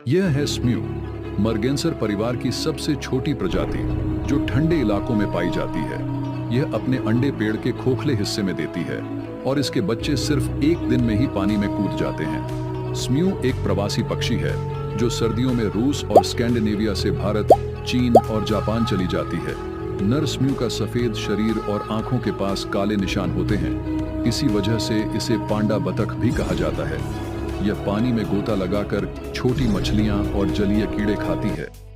यह है स्म्यू, मर्गेंसर परिवार की सबसे छोटी प्रजाति जो ठंडे इलाकों में पाई जाती है। यह अपने अंडे पेड़ के खोखले हिस्से में देती है और इसके बच्चे सिर्फ एक दिन में ही पानी में कूद जाते हैं। स्म्यू एक प्रवासी पक्षी है जो सर्दियों में रूस और स्कैंडिनेविया से भारत, चीन और जापान चली जाती है। नर स्म्यू का सफेद शरीर और आंखों के पास काले निशान होते हैं। इसी वजह से इसे पांडा बतख भी कहा जाता है। यह पानी में गोता लगाकर छोटी मछलियां और जलीय कीड़े खाती है।